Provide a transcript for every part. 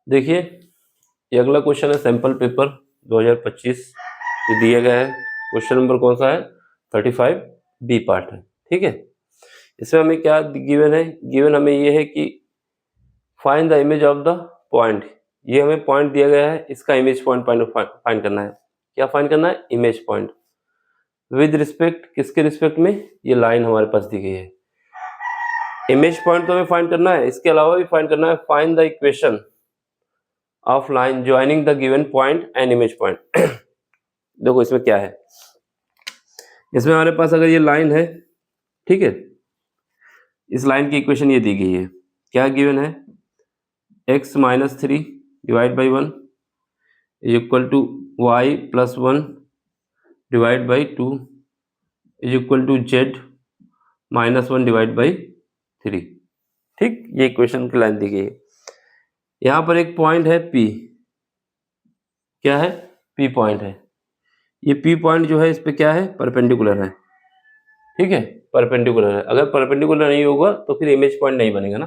देखिए, ये अगला क्वेश्चन है सैंपल पेपर 2025 ये दिया गया है। क्वेश्चन नंबर कौन सा है? 35 बी पार्ट है। ठीक है, इसमें हमें क्या गिवन है? गिवन हमें ये है कि find the image of the point. ये हमें पॉइंट दिया गया है, इसका इमेज पॉइंट फाइंड करना है। क्या फाइंड करना है? Image point. विद रिस्पेक्ट, किसके रिस्पेक्ट में? ये लाइन हमारे पास दी गई है। इमेज पॉइंट तो हमें फाइंड करना है, इसके अलावा भी फाइंड करना है find the equation of line joining the given point and image point. देखो इसमें क्या है, इसमें हमारे पास अगर ये लाइन है, ठीक है, इस लाइन की इक्वेशन ये दी गई है। क्या गिवन है? x minus 3 divide by 1 is equal to Y plus 1 divide by 2 is equal to z minus 1 divide by 3। ठीक, ये इक्वेशन की लाइन दी गई है। यहाँ पर एक पॉइंट है P। क्या है? P पॉइंट है। ये P पॉइंट जो है इस पे क्या है? परपेंडिकुलर है। ठीक है, परपेंडिकुलर है। अगर परपेंडिकुलर नहीं होगा तो फिर इमेज पॉइंट नहीं बनेगा ना।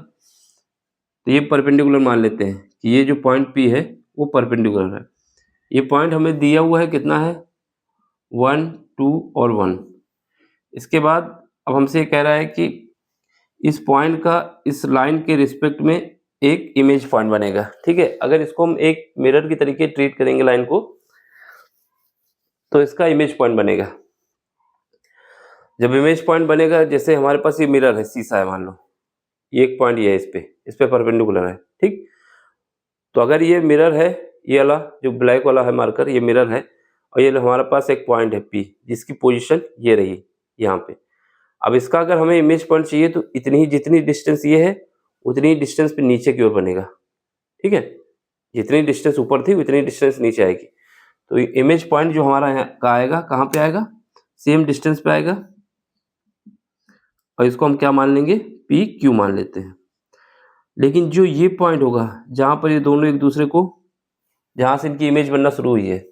तो ये परपेंडिकुलर मान लेते हैं कि ये जो पॉइंट P है वो परपेंडिकुलर है। ये पॉइंट हमें दिया हुआ है, कितना है? 1, 2 और 1। इसके बाद अब हमसे कह रहा है कि इस पॉइंट का इस लाइन के रिस्पेक्ट में एक इमेज पॉइंट बनेगा। ठीक है, अगर इसको हम एक मिरर की तरीके ट्रीट करेंगे लाइन को, तो इसका इमेज पॉइंट बनेगा। जब इमेज पॉइंट बनेगा, जैसे हमारे पास ये मिरर है, शीशा है, मान लो ये एक पॉइंट ये है, इस पे परपेंडिकुलर है। ठीक, तो अगर ये मिरर है, ये वाला जो ब्लैक वाला है मार्कर, ये मिरर है, और ये हमारे पास एक पॉइंट है P जिसकी पोजीशन ये रही यहाँ पे। अब इसका अगर हमें इमेज पॉइंट चाहिए तो इतनी ही, जितनी डिस्टेंस ये है उतनी ही डिस्टेंस पे नीचे की ओर बनेगा। ठीक है, जितनी डिस्टेंस ऊपर थी उतनी डिस्टेंस नीचे आएगी। तो इमेज पॉइंट जो हमारा यहाँ का आएगा, कहाँ पे आएगा? सेम डिस्टेंस पे आएगा, और इसको हम क्या मान लेंगे? PQ मान लेते हैं। लेकिन जो ये पॉइंट होगा जहाँ पर ये दोनों एक दूसरे को, जहाँ से इनकी इमेज बनना शुरू हुई है,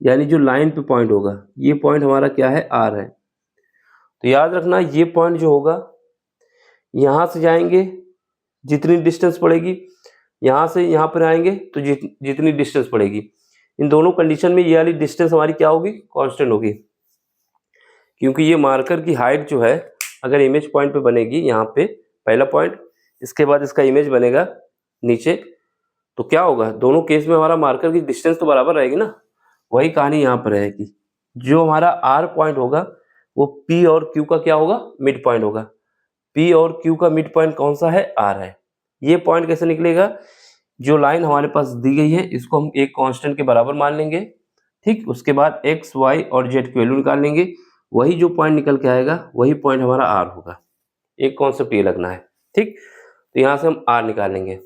यानी जो लाइन पे पॉइंट होगा, ये पॉइंट हमारा क्या है? R है। तो याद रखना, ये पॉइंट जो होगा, यहाँ से जाएंगे जितनी डिस्टेंस पड़ेगी, यहाँ से यहाँ पर आएंगे तो जितनी डिस्टेंस पड़ेगी, इन दोनों कंडीशन में ये वाली डिस्टेंस हमारी क्या होगी? कांस्टेंट होगी। क्योंकि ये मार्कर की हाइट जो है, अगर इमेज पॉइंट पे बनेगी यहाँ पे पहला पॉइंट, इसके बाद इसका इमेज बनेगा नीचे, तो क्या होगा? दोनों केस में हमारा मार्कर की डिस्टेंस तो बराबर रहेगी ना। वही कहानी यहाँ पर रहेगी। जो हमारा R पॉइंट होगा वो P और Q का क्या होगा? मिड पॉइंट होगा। P और Q का मिड पॉइंट कौन सा है? R है। ये पॉइंट कैसे निकलेगा? जो लाइन हमारे पास दी गई है इसको हम एक कांस्टेंट के बराबर मान लेंगे। ठीक, उसके बाद x, y और z की वैल्यू निकाल लेंगे। वही जो पॉइंट निकल के आएगा वही पॉइंट हमारा R होगा। एक कॉन्सेप्ट ये लगना है। ठीक, तो यहाँ से हम R निकालेंगे।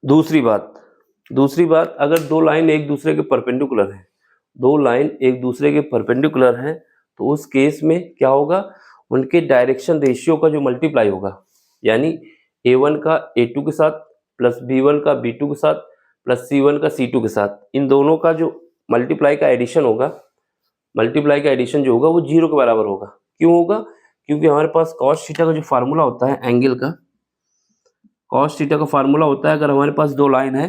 दूसरी बात, अगर दो लाइन एक दूसरे के परपेंडिकुलर है, दो लाइन एक दूसरे के परपेंडिकुलर हैं, तो उस केस में क्या होगा? उनके डायरेक्शन रेशियो का जो मल्टीप्लाई होगा, यानी A1 का A2 के साथ प्लस B1 का B2 के साथ प्लस C1 का C2 के साथ, इन दोनों का जो मल्टीप्लाई का एडिशन होगा, मल्टीप्लाई का एडिशन जो होगा वो 0 के बराबर होगा। क्यों होगा? क्योंकि हमारे पास cos थीटा का जो फार्मूला होता है एंगल का, cos थीटा का फार्मूला होता है, अगर हमारे पास दो लाइन है,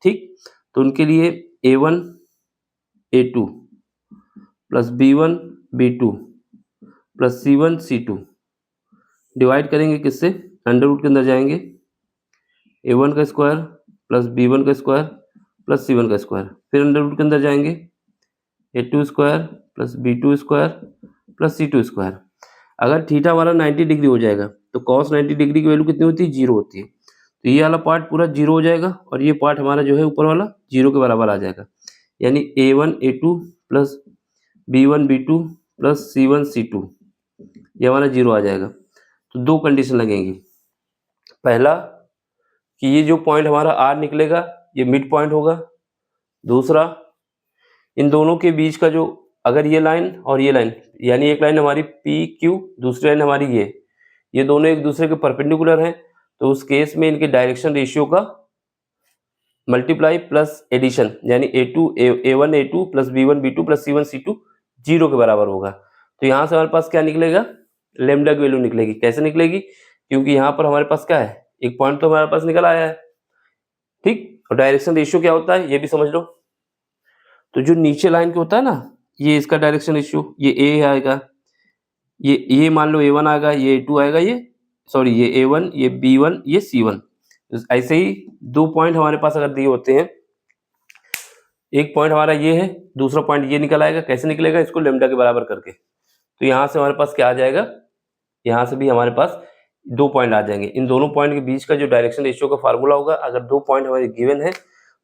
ठीक, तो उनके लिए A1 A2 plus B1 B2 plus C1 C2 divide करेंगे किससे? अंडर रूट के अंदर जाएंगे, A1 का स्क्वायर प्लस B1 का स्क्वायर प्लस C1 का स्क्वायर, फिर अंडर रूट के अंदर जाएंगे, A2 square plus B2 square plus C2 square. अगर थीटा हमारा 90 डिग्री हो जाएगा तो cos 90 डिग्री की वैल्यू कितनी होती है? 0 होती है। तो ये वाला पार्ट पूरा 0 हो जाएगा और ये पार्ट हमारा जो है ऊपर वाला 0 के बराबर आ जाएगा, यानी A1 A2 plus B1 B2 plus C1 C2 ये हमारा 0 आ जाएगा। तो दो कंडीशन लगेंगी। पहला कि ये जो पॉइंट हमारा R निकलेगा ये मिड पॉइंट होगा। दूसरा, इन दोनों के बीच का जो, अगर ये लाइन और ये लाइन, यानी एक लाइन हमारी PQ, दूसरी लाइन हमारी ये दोनों एक दूसरे के परपेंडिकुलर हैं, तो उस केस में इनके डायरेक्शन रेशियो का मल्टीप्लाई प्लस एडिशन, यानी A1 A2 plus B1 B2 plus C1 C2 0 के बराबर होगा। तो यहाँ से हमारे पास क्या निकलेगा? लैम्डा की वैल्यू निकलेगी। कैसे निकलेगी? क्योंकि यहाँ पर हमारे पास क्या है? एक पॉइंट तो हमारे पास निकल आया है, ठीक। और डायरेक्शन रेशियो क्या होता है ये भी समझ लो। तो जो नीचे लाइन के होता है ना, ये इसका डायरेक्शन रेशियो, ये ए आएगा, ये मान लो A1 आएगा, ये A2 आएगा, ये सॉरी ये A1, ये B1, ये C1। ऐसे ही 2 पॉइंट हमारे पास अगर दिए होते हैं, एक पॉइंट हमारा ये है, दूसरा पॉइंट ये निकल आएगा। कैसे निकलेगा? इसको लैम्डा के बराबर करके। तो यहाँ से हमारे पास क्या आ जाएगा, यहाँ से भी हमारे पास 2 पॉइंट आ जाएंगे। इन दोनों पॉइंट के बीच का जो डायरेक्शन रेशियो का फार्मूला होगा, अगर 2 पॉइंट हमारे गिवन है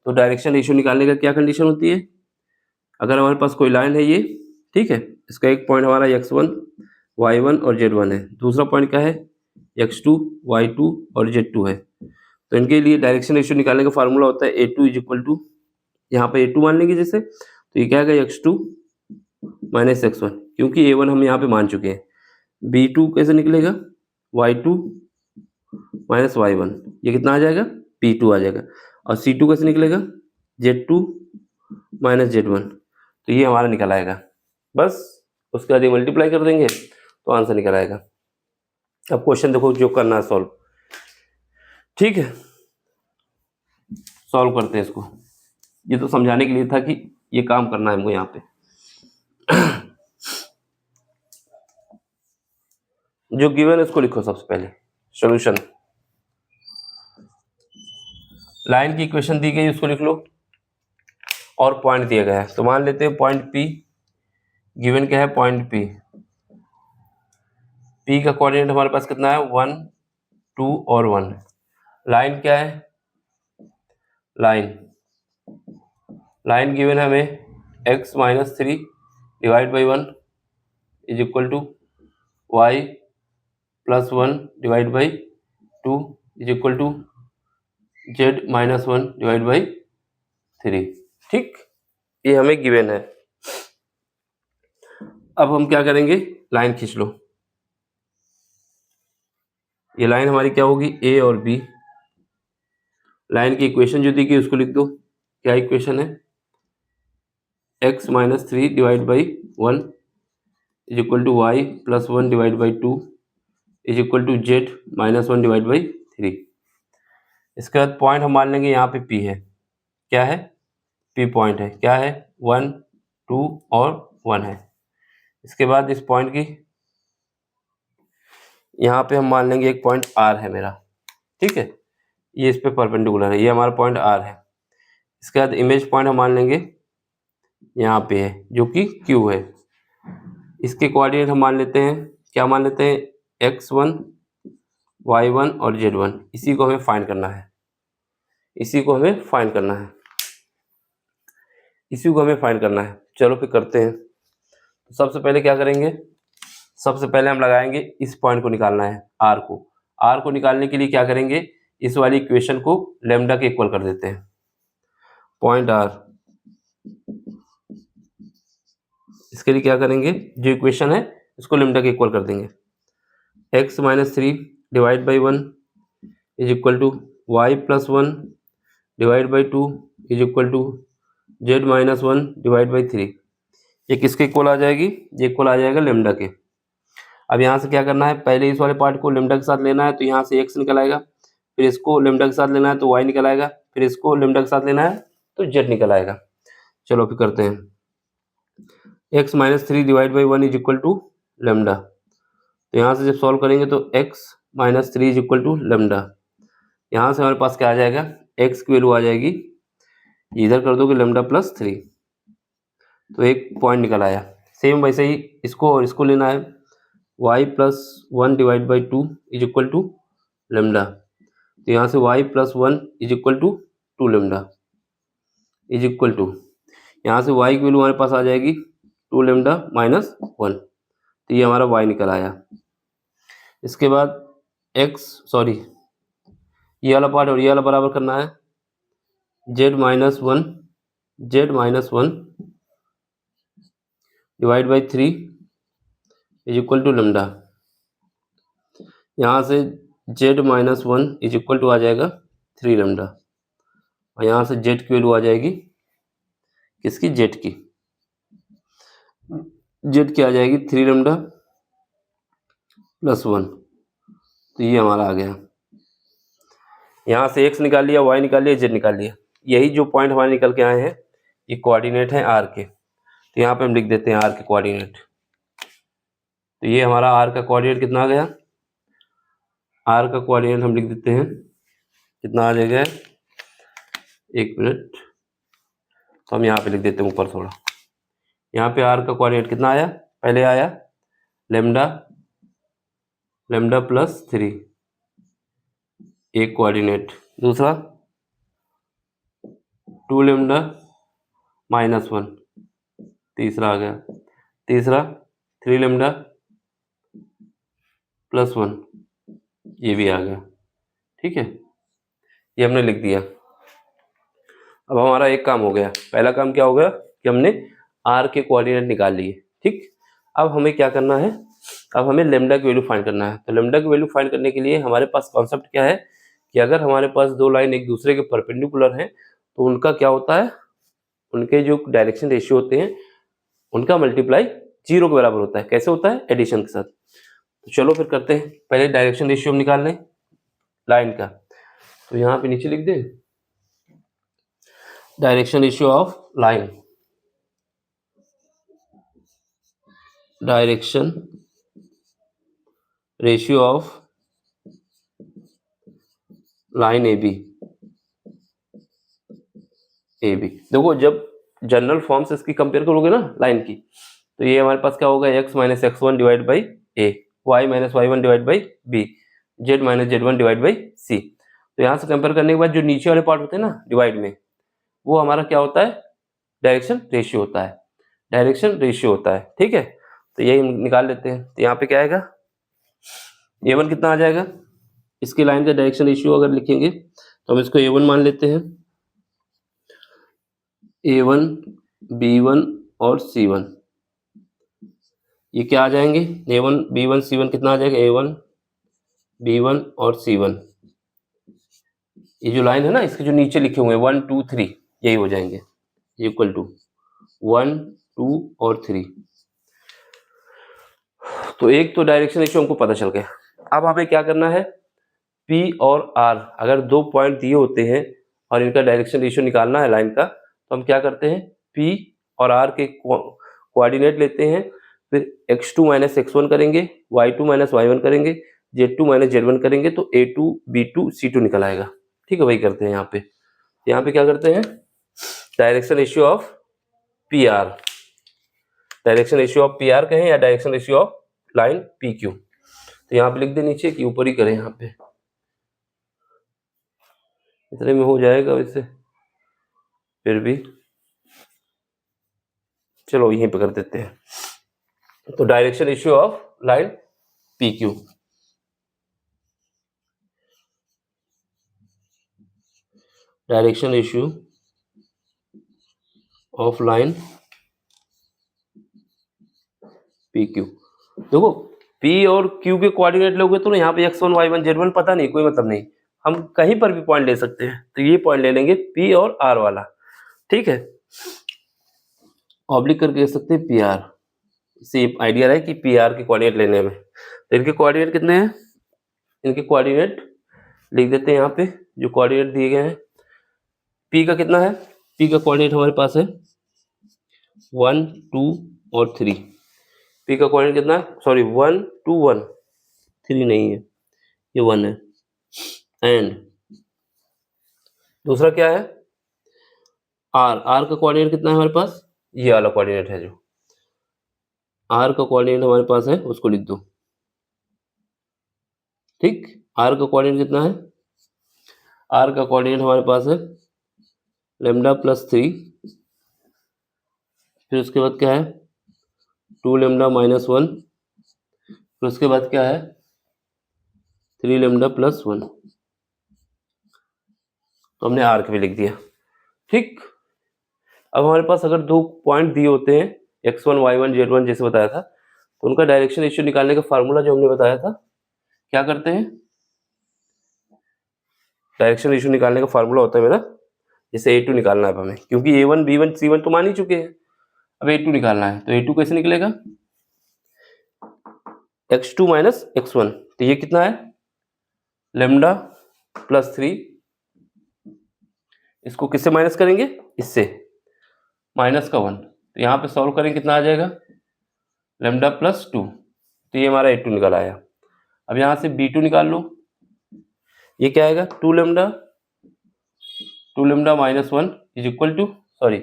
तो डायरेक्शन रेशियो निकालने का क्या कंडीशन होती है? अगर हमारे पास कोई लाइन है ये, ठीक है, इसका एक पॉइंट हमारा x1, y1 और z1 है, दूसरा पॉइंट क्या है? x2, y2 और z2 है। तो इनके लिए डायरेक्शन रेशियो निकालने का फार्मूला होता है A2 इज इक्वल टू, यहाँ पे A2 मान लेंगे जैसे, तो ये क्या आएगा? x2 माइनस x1, क्योंकि A1 हम यहाँ पे मान चुके हैं। B2 कैसे निकलेगा? y2 माइनस y1, ये कितना आ जाएगा? P2 आ जाएगा। और C2 कैसे निकलेगा? z2 माइनस z1, तो ये हमारा निकल आएगा। बस उसके बाद ये मल्टीप्लाई कर देंगे तो आंसर निकल आएगा। अब क्वेश्चन देखो जो करना है सॉल्व, ठीक है, सॉल्व करते हैं इसको। ये तो समझाने के लिए था कि ये काम करना है हमको यहाँ पे। जो गिवन है इसको लिखो सबसे पहले, सॉल्यूशन। लाइन की इक्वेशन दी गई उसको लिख लो, और पॉइंट दिया गया है। तो मान लेते हैं पॉइंट P, गिवन क्या है? Point P। P का कोऑर्डिनेट हमारे पास कितना है? 1, 2 और 1। लाइन क्या है? लाइन गिवन है हमें x minus 3 divide by 1 is equal to y plus 1 divide by 2 is equal to z minus 1 divide by 3। ठीक, ये हमें गिवन है। अब हम क्या करेंगे? लाइन खींच लो। ये लाइन हमारी क्या होगी? A और B। लाइन की इक्वेशन जो दी गई उसको लिख दो। क्या इक्वेशन है? x minus 3 divide by 1 is equal to y plus 1 divide by 2 is equal to z minus 1 divide by 3। इसके बाद पॉइंट हम मान लेंगे यहाँ पे P है। क्या है? P पॉइंट है। क्या है? 1, 2 और 1 है। इसके बाद इस पॉइंट की यहाँ पे हम मान लेंगे एक पॉइंट R है मेरा, ठीक है, ये इस पे परपेंडिकुलर है, ये हमारा पॉइंट R है। इसके बाद इमेज पॉइंट हम मान लेंगे यहाँ पे है जो कि Q है। इसके कोऑर्डिनेट हम मान लेते हैं, क्या मान लेते हैं? x1, y1 और z1। इसी को हमें फाइंड करना है, इसी को हमें फाइंड करना है, इसी को हमें फाइंड करना है। चलो फिर करते हैं। तो सबसे पहले क्या करेंगे? सबसे पहले हम लगाएंगे इस पॉइंट को निकालना है, R को। R को निकालने के लिए क्या करेंगे? इस वाली इक्वेशन को लैम्डा के इक्वल कर देते हैं। पॉइंट R, इसके लिए क्या करेंगे? जो इक्वेशन है इसको लैम्डा के इक्वल कर देंगे। x minus 3 divide by 1 is equal to y plus 1 divide by 2 is equal to z minus 1 divide by 3। ये किसके इक्वल आ जाएगी? ये इक्वल आ जाएगा लैम्डा के। अब यहाँ से क्या करना है? पहले इस वाले पार्ट को लैम्डा के साथ लेना है, तो यहाँ से x निकल आएगा, फिर इसको लैम्डा के साथ लेना है तो y निकल आएगा, फिर इसको लैम्डा के साथ लेना है तो z निकल आएगा। चलो फिर करते हैं। x minus 3 divide by 1 is equal to lambda. तो यहाँ से जब सॉल्व करेंगे तो x minus 3 is equal to lambda. यहाँ से हमारे पास क्या आ जाएगा? x की वैल्यू आ जाएगी, इधर कर दोगे लैम्डा प्लस 3, तो एक पॉइंट निकल आया। सेम वैसे ही इसको और इसको लेना है, y plus 1 divide by 2 is equal to lambda. तो यहाँ से y plus 1 is equal to 2 lambda is equal to, यहाँ से y की वैल्यू हमारे पास आ जाएगी 2 लैम्डा माइनस 1, तो ये हमारा y निकल आया। इसके बाद ये वाला पार्ट और ये वाला बराबर करना है, z minus 1 divide by 3 is equal to lambda. यहाँ से z minus 1 is equal to आ जाएगा 3 लैम्डा, और यहाँ से z की वैल्यू आ जाएगी, किसकी? z की। z की आ जाएगी 3 लैम्डा प्लस 1, तो ये हमारा आ गया। यहाँ से x निकाल लिया, y निकाल लिया, z निकाल लिया। यही जो पॉइंट हमारे निकल के आए हैं ये कोऑर्डिनेट है r के, तो यहाँ पे हम लिख देते हैं r के कोऑर्डिनेट। तो ये हमारा r का कोऑर्डिनेट कितना आ गया, r का कोऑर्डिनेट हम लिख देते हैं कितना आ जाएगा, 1 मिनट, तो हम यहाँ पे लिख देते हैं ऊपर थोड़ा। यहाँ पे r का कोऑर्डिनेट कितना आया, पहले आया लेमडा प्लस 3 एक कोऑर्डिनेट, दूसरा 2 लेमडा माइनस 1 तीसरा आ गया, तीसरा 3 लेमडा प्लस 1 ये भी आ गया। ठीक है, ये हमने लिख दिया। अब हमारा एक काम हो गया, पहला काम क्या हो गया कि हमने r के कोऑर्डिनेट निकाल लिए। ठीक, अब हमें क्या करना है, अब हमें लेमडा की वैल्यू फाइंड करना है। तो लेमडा की वैल्यू फाइंड करने के लिए हमारे पास कॉन्सेप्ट क्या है कि अगर हमारे पास दो लाइन एक दूसरे के परपेंडिकुलर हैं तो उनका क्या होता है, उनके जो डायरेक्शन रेशियो होते हैं उनका मल्टीप्लाई 0 के बराबर होता है। कैसे होता है, एडिशन के साथ। तो चलो फिर करते हैं, पहले डायरेक्शन रेशियो हम निकाल लें लाइन का। तो यहाँ पे नीचे लिख दें direction ratio of line, direction ratio of line A B. देखो जब जनरल फॉर्म से इसकी कंपेयर करोगे ना लाइन की, तो ये हमारे पास क्या होगा, x minus x1 divide by a, y minus y1 divide by b, z minus z1 divide by c. तो यहाँ से कंपेयर करने के बाद जो नीचे वाले पार्ट होते हैं ना डिवाइड में, वो हमारा क्या होता है, डायरेक्शन रेशियो होता है, डायरेक्शन रेशियो होता है। ठीक है, तो यही निकाल लेते हैं। तो यहाँ पे क्या आएगा, a1 कितना आ जाएगा, इसकी लाइन का डायरेक्शन रेशियो अगर लिखेंगे तो हम इसको a1 मान लेते हैं, a1 b1 और c1, ये क्या आ जाएंगे, a1 b1 c1 कितना आ जाएगा, a1 b1 और c1। ये जो लाइन है ना इसके जो नीचे लिखे हुए हैं 1 2 3 यही हो जाएंगे, इक्वल टू 1 2 और 3। तो एक तो डायरेक्शन रेशियो हमको पता चल गया। अब हमें क्या करना है, P और R अगर दो पॉइंट दिए होते हैं और इनका डायरेक्शन रेशियो निकालना है लाइन का, तो हम क्या करते हैं, P और R के कोऑर्डिनेट लेते हैं, फिर x2 माइनस x1 करेंगे, y2 माइनस y1 करेंगे, z2 माइनस z1 करेंगे, तो a2 b2 c2 निकल आएगा। ठीक है, वही करते हैं यहाँ पे। यहाँ पे क्या करते हैं, direction ratio of P R, direction ratio of P R कहें या direction ratio of line P Q. तो यहाँ पे लिख दे नीचे कि ऊपर ही करें, यहाँ पे इतने में हो जाएगा वैसे, फिर भी चलो यहीं पे कर देते हैं। तो direction ratio of line P Q, direction ratio of line P Q. देखो P और Q के कोऑर्डिनेट लोगे तो ना यहाँ पे x1 y1 z1 पता नहीं, कोई मतलब नहीं, हम कहीं पर भी पॉइंट ले सकते हैं। तो ये पॉइंट ले लेंगे P और R वाला। ठीक है, ऑब्लिक करके कह सकते हैं PR, इससे आइडिया रहे कि PR के कोऑर्डिनेट लेने में। तो इनके कोऑर्डिनेट कितने हैं, इनके कोऑर्डिनेट लिख देते हैं यहाँ पे, जो कोऑर्डिनेट दिए गए हैं। P का कितना है, P का कोऑर्डिनेट हमारे पास है 1 2 और 3। P का कोऑर्डिनेट कितना है, सॉरी 1 2 1, 3 नहीं है, ये 1 है। एंड दूसरा क्या है, R का कोऑर्डिनेट कितना है हमारे पास, ये वाला कोऑर्डिनेट है, जो R का कोऑर्डिनेट हमारे पास है उसको लिख दो। ठीक, R का कोऑर्डिनेट कितना है, R का कोऑर्डिनेट हमारे पास है लेमडा प्लस 3, फिर उसके बाद क्या है 2 लेमडा माइनस 1, फिर उसके बाद क्या है 3 लेमडा प्लस 1। तो हमने R के भी लिख दिया। ठीक, अब हमारे पास अगर दो पॉइंट दिए होते हैं x1 y1 z1 जैसे बताया था, तो उनका डायरेक्शन रेशियो निकालने का फार्मूला जो हमने बताया था, क्या करते हैं, डायरेक्शन रेशियो निकालने का फार्मूला होता है मेरा, जैसे a2 निकालना है हमें, क्योंकि a1 b1 c1 तो मान ही चुके हैं, अब a2 निकालना है। तो a2 कैसे निकलेगा, x2 माइनस x1, तो ये कितना है लेमडा प्लस 3 इसको किससे माइनस करेंगे, इससे, माइनस का 1, तो यहाँ पे सॉल्व करेंगे कितना आ जाएगा, लेमडा प्लस 2, तो ये हमारा A2 निकल आया। अब यहाँ से B2 निकाल लो, ये क्या आएगा, 2 lambda minus 1 is equal to, sorry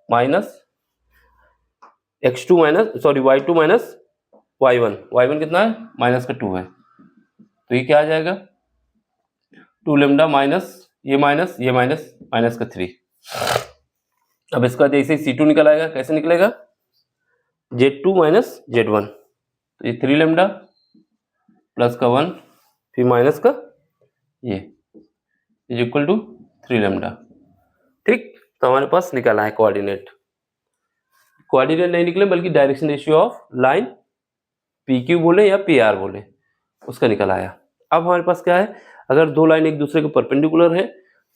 minus x2 minus sorry y2 minus y1 कितना है, माइनस का 2 है, तो ये क्या आ जाएगा, 2 लेमडा माइनस ये माइनस माइनस का 3। अब इसका जैसे ही C2 निकल आएगा, कैसे निकलेगा, Z2 माइनस Z1, तो ये 3 लेमडा प्लस का 1 फिर माइनस का ये इज इक्वल टू 3 लेमडा। ठीक, तो हमारे पास निकला है कोऑर्डिनेट नहीं निकले बल्कि direction ratio of line PQ बोले या PR बोले, उसका निकल आया। अब हमारे पास क्या है, अगर दो लाइन एक दूसरे के परपेंडिकुलर है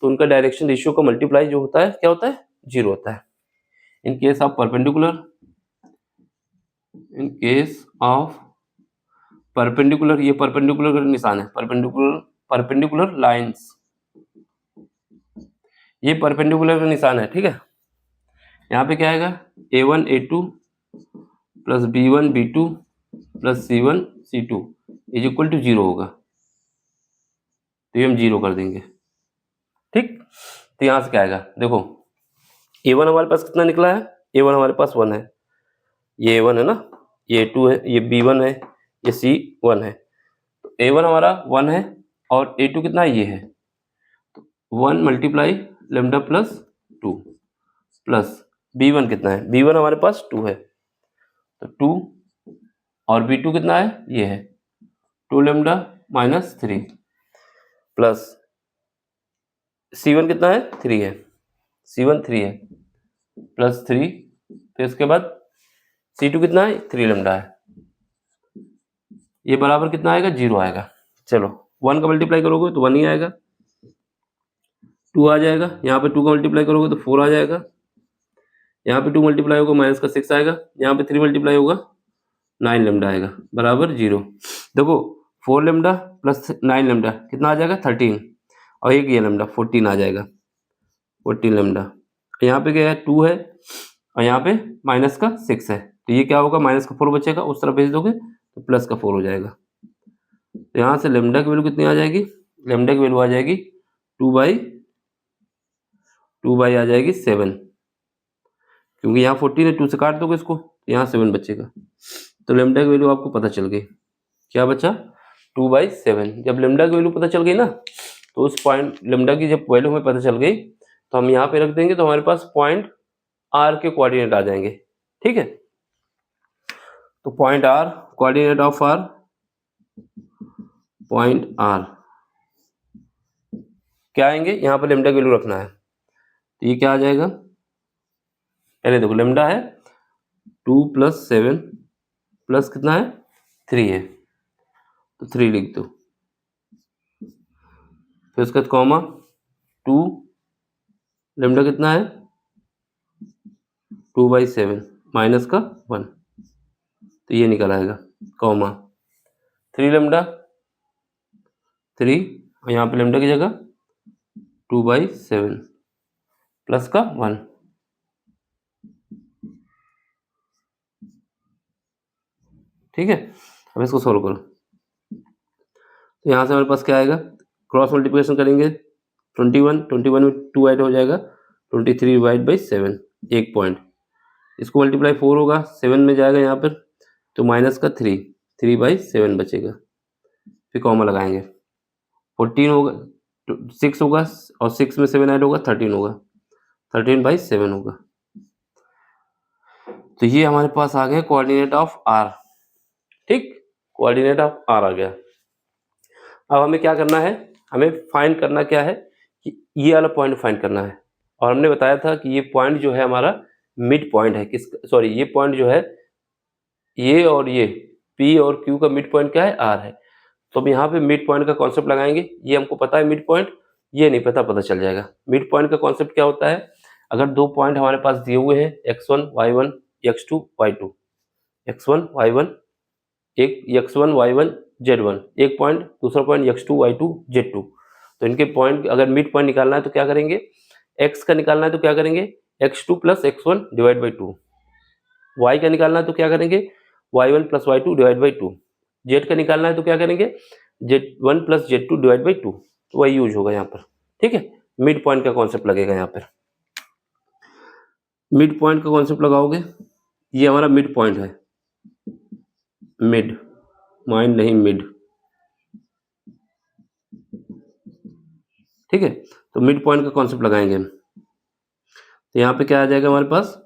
तो उनका डायरेक्शन रेशियो का मल्टीप्लाई जो होता है क्या होता है, 0 होता है। इन केस ऑफ परपेंडिकुलर, ये परपेंडिकुलर का निशान है, परपेंडिकुलर लाइंस, ये परपेंडिकुलर का निशान है। ठीक है, यहाँ पे क्या आएगा, A1 A2 plus B1 B2 plus C1 C2 is equal to 0 होगा, तो ये हम 0 कर देंगे। ठीक, तो यहाँ से क्या आएगा, देखो A1 हमारे पास कितना निकला है, A1 हमारे पास 1 है, ये A1 है ना, ये A2 है, ये B1 है, ये C1 है, तो A1 हमारा 1 है और A2 कितना है, ये है, तो 1 multiply lambda plus 2 plus B1 कितना है, B1 हमारे पास 2 है, तो 2 और B2 कितना है, ये है 2 लेमडा माइनस 3 प्लस C1 कितना है, 3 है, C1 3 है प्लस 3, फिर इसके बाद C2 कितना है, 3 लेमडा है, ये बराबर कितना आएगा, 0 आएगा। चलो 1 का मल्टीप्लाई करोगे तो 1 ही आएगा, 2 आ जाएगा, यहाँ पे 2 का मल्टीप्लाई करोगे तो 4 आ जाएगा, यहाँ पे 2 मल्टीप्लाई होगा माइनस का 6 आएगा, यहाँ पे 3 मल्टीप्लाई होगा 9 लेमडा आएगा बराबर 0। देखो 4 लेमडा प्लस 9 लेमडा कितना आ जाएगा, 13, और एक ये लेमडा 14 आ जाएगा, 14 लेमडा। यहाँ पे क्या है, 2 है और यहाँ पे माइनस का 6 है, तो ये क्या होगा, माइनस का 4 बचेगा, उस तरफ भेज दोगे तो प्लस का 4 हो जाएगा। तो यहाँ से लेमडा की वैल्यू कितनी आ जाएगी, लेमडा की वैल्यू आ जाएगी 2 बाई आ जाएगी 7, क्योंकि यहाँ 14 है, 2 से काट दोगे इसको, तो यहाँ 7 बचेगा। तो लेमडा की वैल्यू आपको पता चल गई, क्या बचा, 2/7। जब लेमडा की वैल्यू पता चल गई ना, तो उस पॉइंट लेमडा की जब वैल्यू हमें पता चल गई तो हम यहाँ पे रख देंगे, तो हमारे पास पॉइंट R के कोऑर्डिनेट आ जाएंगे। ठीक है, तो point R, coordinate of R, point R क्या आएंगे, यहाँ पर लेमडा की वैल्यू रखना है, तो ये क्या आ जाएगा, पहले देखो लेमडा है 2 + 7 प्लस कितना है, 3 है, तो 3 लिख दो, फिर उसके बाद कॉमा 2 लेमडा कितना है 2/7 माइनस का 1, तो ये निकल आएगा, कॉमा 3 लेमडा 3 और यहाँ पे लेमडा की जगह 2/7 प्लस का 1। ठीक है, अब इसको सोल्व करो, तो यहाँ से हमारे पास क्या आएगा, क्रॉस मल्टीप्लिकेशन करेंगे 21 में 2 ऐड हो जाएगा, 23/7 एक पॉइंट, इसको मल्टीप्लाई 4 होगा, 7 में जाएगा यहाँ पर, तो माइनस का 3/7 बचेगा, फिर कॉमा लगाएंगे, 14 होगा, 6 होगा और 6 में 7 ऐड होगा, 13 होगा, 13/7 होगा। तो ये हमारे पास आ गया कोऑर्डिनेट ऑफ R। ठीक, कोऑर्डिनेट ऑफ R आ गया। अब हमें क्या करना है, हमें फाइंड करना क्या है कि ये वाला पॉइंट फाइंड करना है, और हमने बताया था कि ये पॉइंट जो है हमारा मिड पॉइंट है, ये पॉइंट जो है ये और ये P और Q का मिड पॉइंट क्या है, R है। तो अब यहाँ पे मिड पॉइंट का कॉन्सेप्ट लगाएंगे, ये हमको पता है मिड पॉइंट, ये नहीं पता चल जाएगा। मिड पॉइंट का कॉन्सेप्ट क्या होता है, अगर दो पॉइंट हमारे पास दिए हुए हैं x1 y1 x2 y2, x1 y1 एक x1 y1 z1, एक पॉइंट दूसरा पॉइंट x2 y2 z2, तो इनके पॉइंट अगर मिड पॉइंट निकालना है तो क्या करेंगे, x का निकालना है तो क्या करेंगे, x2 plus x1 divide by 2। y का निकालना है तो क्या करेंगे, y1 plus y2 divide by 2। z का निकालना है तो क्या करेंगे, z1 plus z2 divide by 2। तो वही यूज होगा यहाँ पर, ठीक है। मिड पॉइंट का कॉन्सेप्ट लगेगा यहाँ पर। मिड पॉइंट का कॉन्सेप्ट लगाओगे, ये हमारा मिड पॉइंट है, मिड, माइंड नहीं मिड, ठीक है। तो मिड पॉइंट का कॉन्सेप्ट लगाएंगे हम। तो यहाँ पे क्या आ जाएगा हमारे पास,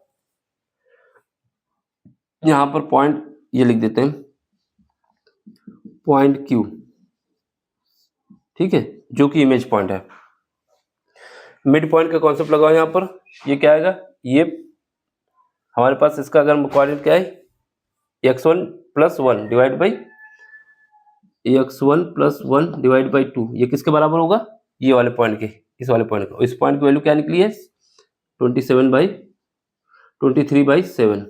यहाँ पर पॉइंट ये लिख देते हैं, पॉइंट Q, ठीक है, जो कि इमेज पॉइंट है। मिड पॉइंट का कॉन्सेप्ट लगाओ यहाँ पर, ये क्या आएगा, ये हमारे पास इसका अगर कोऑर्डिनेट क्या है, x1 plus 1 divide by x1 plus 1 divide by 2, ये किसके बराबर होगा, ये वाले पॉइंट के, इस वाले पॉइंट का। इस पॉइंट की वैल्यू क्या निकली है, 23/7,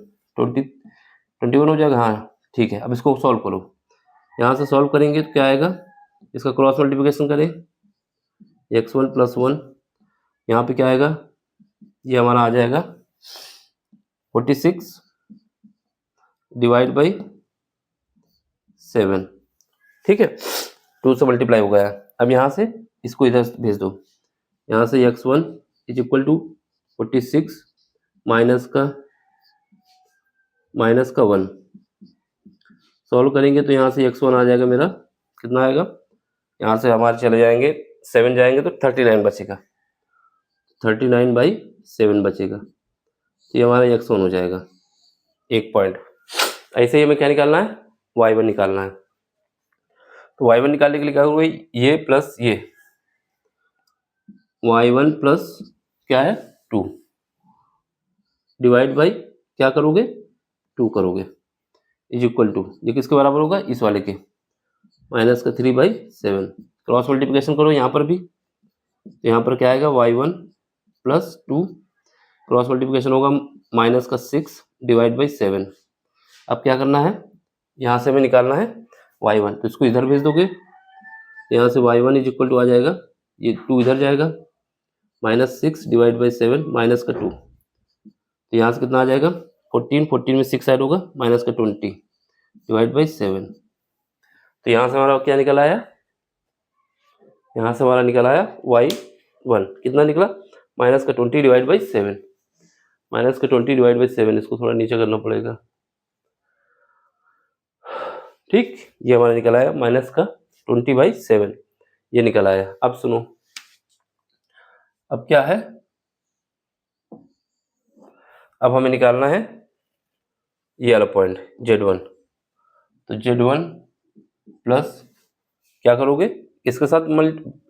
21 हो जाएगा, हाँ ठीक है। अब इसको सॉल्व करो, यहाँ से सॉल्व करेंगे तो क्या आएगा, इसका क्रॉस मल्टीप्लिकेशन करें, x1 प्लस 1, यहाँ पे क्या आएगा, ये हमारा आ जाएगा 46 डिवाइड बाई 7, ठीक है। 2 से मल्टीप्लाई हो गया। अब यहाँ से इसको इधर भेज दो, यहाँ से x1 is equal to 46 minus का 1, सॉल्व करेंगे तो यहाँ से x1 आ जाएगा मेरा, कितना आएगा, यहाँ से हमारे चले जाएंगे 7 जाएंगे तो 39 बचेगा, 39/7 बचेगा। तो ये हमारा x1 हो जाएगा, एक पॉइंट। ऐसे ही हमें क्या निकालना है, y1 निकालना है। तो y1 निकालने के लिए क्या करोगे, ये प्लस ये, y1 प्लस क्या है 2 डिवाइड बाई क्या करोगे, 2 करोगे, इज इक्वल टू, ये किसके बराबर होगा, इस वाले के, माइनस का 3/7। क्रॉस मल्टीप्लिकेशन करो यहाँ पर भी, तो यहाँ पर क्या आएगा, y1 प्लस 2, क्रॉस मल्टीप्लिकेशन होगा माइनस का 6 डिवाइड बाई 7। अब क्या करना है, यहाँ से हमें निकालना है y1, तो इसको इधर भेज दोगे, यहाँ से y1 इज इक्वल टू आ जाएगा, ये 2 इधर जाएगा, माइनस 6 डिवाइड बाई 7 माइनस का 2, तो यहाँ से कितना आ जाएगा, 14 में 6 ऐड होगा, माइनस का 20 डिवाइड बाई 7। तो यहाँ से हमारा क्या निकल आया, यहाँ से हमारा निकल आया y1 कितना निकला, माइनस का 20 डिवाइड बाई 7, माइनस का 20 डिवाइड बाई 7, इसको थोड़ा नीचे करना पड़ेगा, ठीक। ये हमारा निकल आया माइनस का 20/7, ये निकल आया। अब सुनो, अब क्या है, अब हमें निकालना है ये वाला पॉइंट z1। तो z1 प्लस क्या करोगे, इसके साथ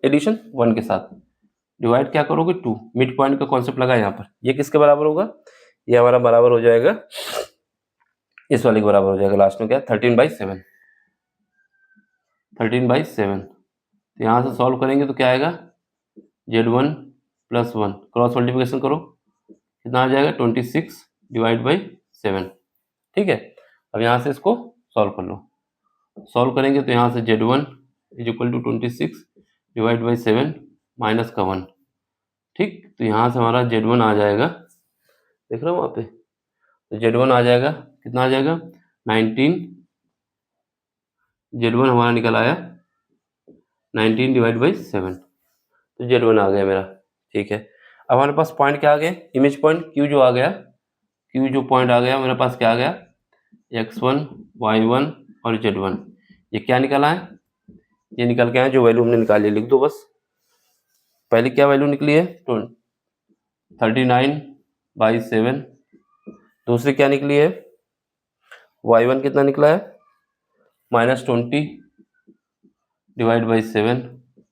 एडिशन 1 के साथ, डिवाइड क्या करोगे 2, मिड पॉइंट का कॉन्सेप्ट लगा यहाँ पर। ये किसके बराबर होगा, ये हमारा बराबर हो जाएगा, इस वाले के बराबर हो जाएगा, लास्ट में क्या 13/7, 13/7। तो यहाँ से सॉल्व करेंगे तो क्या आएगा, z1 प्लस 1, क्रॉस मल्टीप्लिकेशन करो, कितना आ जाएगा 26 डिवाइड बाई 7, ठीक है। अब यहाँ से इसको सॉल्व कर लो, सॉल्व करेंगे तो यहाँ से z1 is equal to 26 divide by 7 minus का 1, ठीक। तो यहाँ से हमारा z1 आ जाएगा, देख रहे हो वहाँ पे, तो z1 आ जाएगा, कितना आ जाएगा 19, z1 हमारा निकल आया 19 डिवाइड बाई 7, तो z1 आ गया मेरा, ठीक है। अब हमारे पास पॉइंट क्या आ गया, इमेज पॉइंट Q जो आ गया, Q जो पॉइंट आ गया मेरे पास क्या आ गया, x1 y1 और z1। ये क्या निकला है, ये निकल के आया जो वैल्यू हमने निकाली, लिख दो बस। पहले क्या वैल्यू निकली है, 39/7। दूसरी क्या निकली है, y1 कितना निकला है, -20 डिवाइड बाई 7।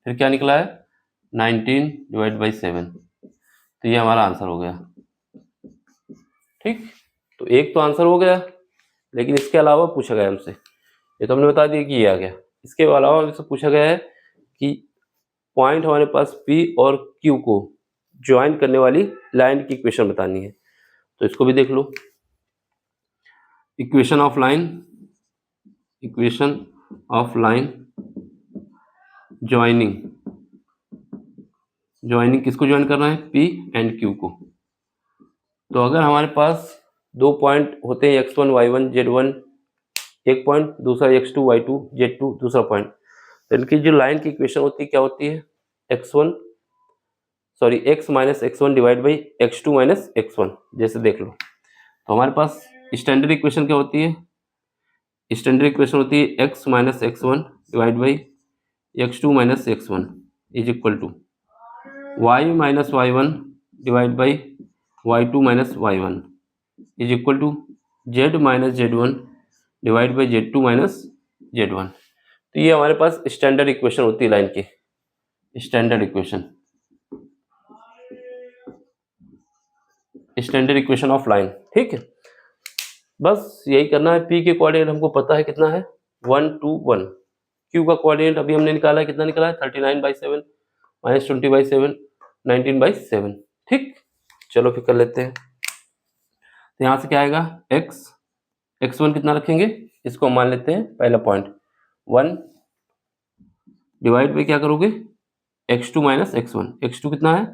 फिर क्या निकला है, 19 डिवाइड बाई 7। तो ये हमारा आंसर हो गया, ठीक। तो एक तो आंसर हो गया, लेकिन इसके अलावा पूछा गया हमसे, ये तो हमने बता दिया कि ये आ गया, इसके अलावा हमसे पूछा गया है कि पॉइंट हमारे पास P और Q को ज्वाइन करने वाली लाइन की इक्वेशन बतानी है। तो इसको भी देख लो, equation of line joining joining किसको ज्वाइन करना है, P एंड Q को। तो अगर हमारे पास 2 पॉइंट होते हैं x1 y1 z1 एक पॉइंट, दूसरा x2 y2 z2 दूसरा पॉइंट, तो इनकी जो लाइन की इक्वेशन होती है क्या होती है, x minus x1 divide by x2 minus x1। जैसे देख लो, तो हमारे पास स्टैंडर्ड इक्वेशन क्या होती है, स्टैंडर्ड इक्वेशन होती है x minus x1 divide by x2 minus x1 is equal to y minus y1 divide by y2 minus y1 is equal to z minus z1 divide by z2 minus z1। तो ये हमारे पास standard equation होती है line की, standard equation, standard equation of line. ठीक है, बस यही करना है। P के कोऑर्डिनेट हमको पता है कितना है 1 2 1। Q का कोऑर्डिनेट अभी हमने निकाला है, कितना निकाला है 39/7 माइनस 20/7 19/7। ठीक, चलो फिर कर लेते हैं। तो यहाँ से क्या आएगा x1 कितना रखेंगे, इसको मान लेते हैं पहला पॉइंट 1 डिवाइड बाई क्या करोगे x2 माइनस x1। x2 कितना है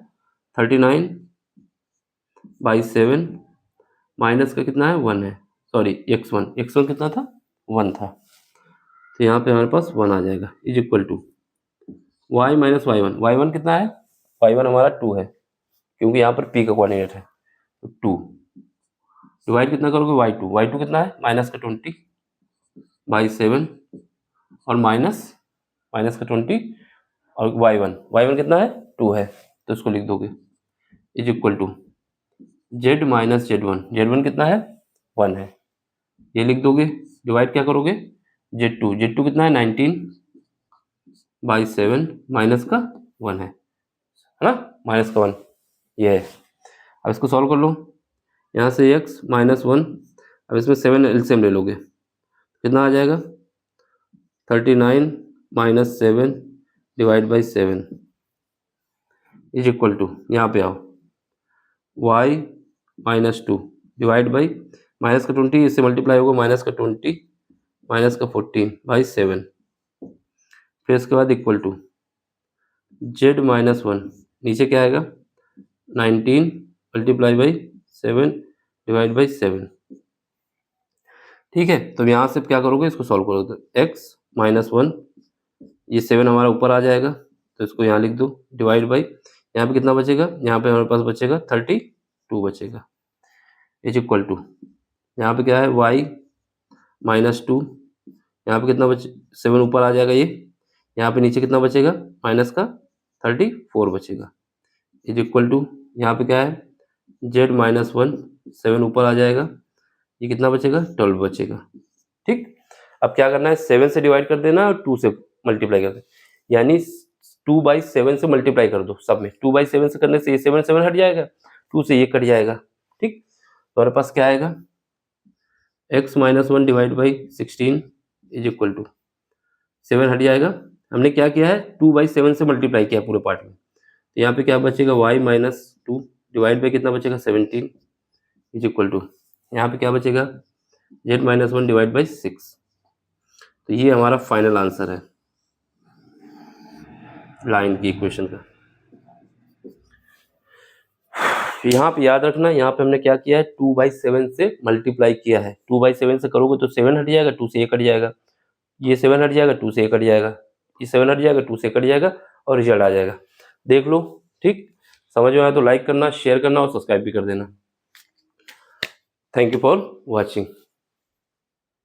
39/7 माइनस का कितना है 1 है, सॉरी x1 कितना था 1 था, तो यहाँ पे हमारे पास 1 आ जाएगा is equal to y minus y1 कितना है, y1 हमारा 2 है क्योंकि यहाँ पर p का कोऑर्डिनेट है, तो 2 डिवाइड कितना करोगे y2 कितना है माइनस का 20/7 और माइनस का 20 और y1 कितना है 2 है, तो इसको लिख दोगे is equal to z minus z1 कितना है 1 है, ये लिख दोगे। डिवाइड क्या करोगे z2 कितना है 19/7 माइनस का 1 है ना, माइनस का 1 ये है। अब इसको सॉल्व कर लो, यहाँ से x माइनस 1, अब इसमें 7 एलसीएम ले लोगे, कितना आ जाएगा 39 minus 7 divide by 7 is equal to, यहाँ पे आओ y minus 2 divide by minus का 20 इससे मल्टीप्लाई होगा माइनस का 20 माइनस का 14/7, फिर इसके बाद इक्वल टू z माइनस 1, नीचे क्या आएगा 19 मल्टीप्लाई बाई 7 डिवाइड बाई 7। ठीक है, तो यहाँ से क्या करोगे इसको सॉल्व करोगे, तो x माइनस 1 ये 7 हमारा ऊपर आ जाएगा, तो इसको यहाँ लिख दो डिवाइड बाई, यहाँ पे कितना बचेगा, यहाँ पे हमारे पास बचेगा 32 बचेगा इज इक्वल टू, यहाँ पे क्या है y माइनस 2, यहाँ पे कितना 7 ऊपर आ जाएगा ये, यहाँ पे नीचे कितना बचेगा माइनस का 34 बचेगा इज इक्वल टू, यहाँ पे क्या है z माइनस 1 7 ऊपर आ जाएगा, ये कितना बचेगा 12 बचेगा। ठीक, अब क्या करना है 7 से डिवाइड कर देना और 2 से मल्टीप्लाई कर देना, यानी 2/7 से मल्टीप्लाई कर दो सब में, 2/7 से करने से ये 7 हट जाएगा, 2 से ये कट जाएगा। ठीक, तो हमारे पास क्या आएगा x minus 1 divide by 16 is equal to 7 हट जाएगा, हमने क्या किया है 2/7 से मल्टीप्लाई किया पूरे पार्ट में, तो यहाँ पे क्या बचेगा y माइनस 2 डिवाइड बाई कितना बचेगा 17 इज इक्वल टू, यहाँ पे क्या बचेगा z माइनस 1 डिवाइड बाई 6। तो ये हमारा फाइनल आंसर है लाइन की इक्वेशन का। यहाँ पे याद रखना, यहाँ पे हमने क्या किया है 2/7 से मल्टीप्लाई किया है, 2/7 से करोगे तो 7 हट जाएगा, 2 से 1 हट जाएगा, ये 7 हट जाएगा, 2 से 1 हट जाएगा, ये 7 हट जाएगा, 2 से 1 हट जाएगा और रिजल्ट आ जाएगा। देख लो, ठीक, समझ में आया तो लाइक करना, शेयर करना और सब्सक्राइब भी कर देना। Thank you for watching.